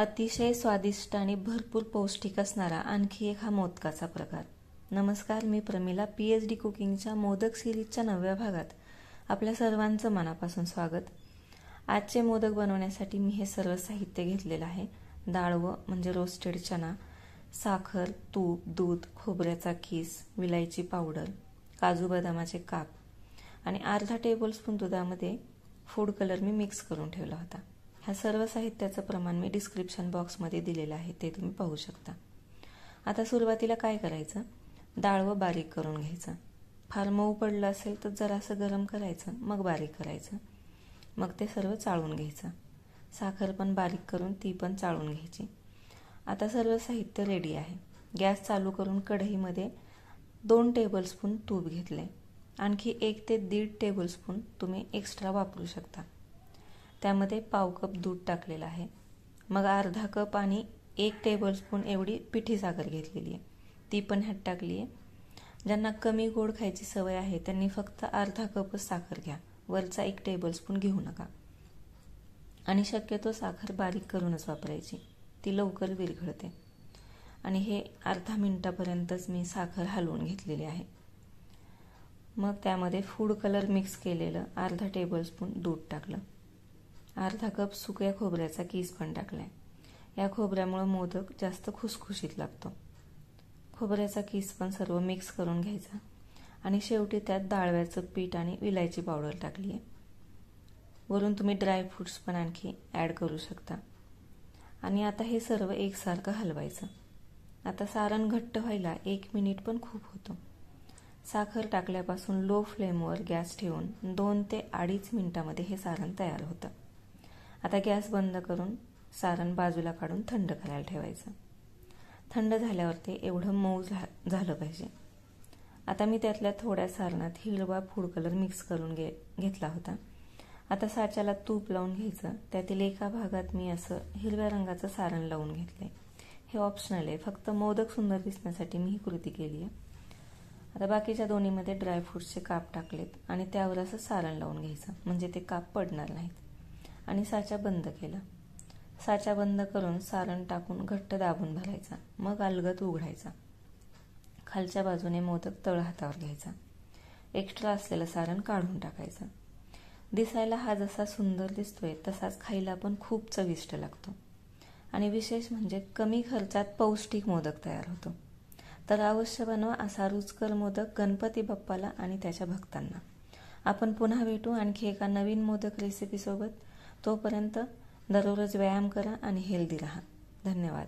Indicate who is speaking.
Speaker 1: अतिशय स्वादिष्ट आणि भरपूर पौष्टिक असणारा आणखी एक हा मोदकाचा प्रकार. नमस्कार, मी प्रमिला. PhD कुकिंगच्या मोदक सिरीजच्या 9व्या भागात आपल्या सर्वांचं मनापासून स्वागत. आजचे मोदक बनवण्यासाठी मी हे सर्व साहित्य घेतलेलं आहे. डाळवं म्हणजे रोस्टेड चना, साखर, तूप, दूध, खोबऱ्याचा कीस, विलायची पावडर, काजू बदामाचे काप आणि अर्धा टेबलस्पून दुधामध्ये फूड कलर मी मिक्स करून ठेवला होता. ह्या सर्व साहित्याचं प्रमाण मी डिस्क्रिप्शन बॉक्समध्ये दिलेलं आहे, ते तुम्ही पाहू शकता. आता सुरुवातीला काय करायचं, डाळवं बारीक करून घ्यायचं. फार मऊ पडलं असेल तर जरासं गरम करायचं, मग बारीक करायचं, मग ते सर्व चाळून घ्यायचं. साखर पण बारीक करून ती पण चाळून घ्यायची. आता सर्व साहित्य रेडी आहे. गॅस चालू करून कढईमध्ये 2 टेबलस्पून तूप घेतले. आणखी 1 ते 1.5 टेबलस्पून तुम्ही एक्स्ट्रा वापरू शकता. त्यामध्ये पाव कप दूध टाकलेलं आहे. मग अर्धा कप आणि 1 टेबलस्पून एवढी पिठी साखर घेतलेली आहे, ती पण ह्यात टाकली आहे. ज्यांना कमी गोड खायची सवय आहे त्यांनी फक्त अर्धा कपच साखर घ्या, वरचा 1 टेबलस्पून घेऊ नका. आणि शक्यतो साखर बारीक करूनच वापरायची, ती लवकर विरघळते. आणि हे अर्धा मिनिटापर्यंतच मी साखर हलवून घेतलेली आहे. मग त्यामध्ये फूड कलर मिक्स केलेलं अर्धा टेबलस्पून दूध टाकलं. अर्धा कप सुक्या खोबऱ्याचा कीस पण टाकलाय. या खोबऱ्यामुळे मोदक जास्त खुसखुशीत लागतो. खोबऱ्याचा कीस पण सर्व मिक्स करून घ्यायचा. आणि शेवटी त्यात डाळव्याचं पीठ आणि विलायची पावडर टाकली आहे. वरून तुम्ही ड्रायफ्रुट्स पण आणखी ॲड करू शकता. आणि आता हे सर्व एकसारखं हलवायचं. आता सारण घट्ट व्हायला 1 मिनिट पण खूप होतो. साखर टाकल्यापासून लो फ्लेमवर गॅस ठेवून 2 ते 2.5 मिनिटामध्ये हे सारण तयार होतं. आता गॅस बंद करून सारण बाजूला काढून थंड करायला ठेवायचं. थंड झाल्यावर ते एवढं मऊ झालं पाहिजे. आता मी त्यातल्या थोड्या सारणात हिरवा फूड कलर मिक्स करून घेतला होता. आता साच्याला तूप लावून घ्यायचं. त्यातील एका भागात मी असं हिरव्या रंगाचं सारण लावून घेतलंय. हे ऑप्शनल आहे, फक्त मोदक सुंदर दिसण्यासाठी मी ही कृती केली आहे. आता बाकीच्या दोन्हीमध्ये ड्रायफ्रुट्सचे काप टाकलेत आणि त्यावर असं सारण लावून घ्यायचं, म्हणजे ते काप पडणार नाहीत. आणि साचा बंद केला. साचा बंद करून सारण टाकून घट्ट दाबून भरायचा, मग अलगद उघडायचा. खालच्या बाजूने मोदक तळहातावर घ्यायचा. एक्स्ट्रा असलेलं सारण काढून टाकायचं. दिसायला हा जसा सुंदर दिसतोय तसाच खायला पण खूप चविष्ट लागतो. आणि विशेष म्हणजे कमी खर्चात पौष्टिक मोदक तयार होतो. तर अवश्य बनवा असा रुचकर मोदक गणपती बाप्पाला आणि त्याच्या भक्तांना. आपण पुन्हा भेटू आणखी एका नवीन मोदक रेसिपीसोबत. तोपर्यंत दररोज व्यायाम करा आणि हेल्दी राहा. धन्यवाद.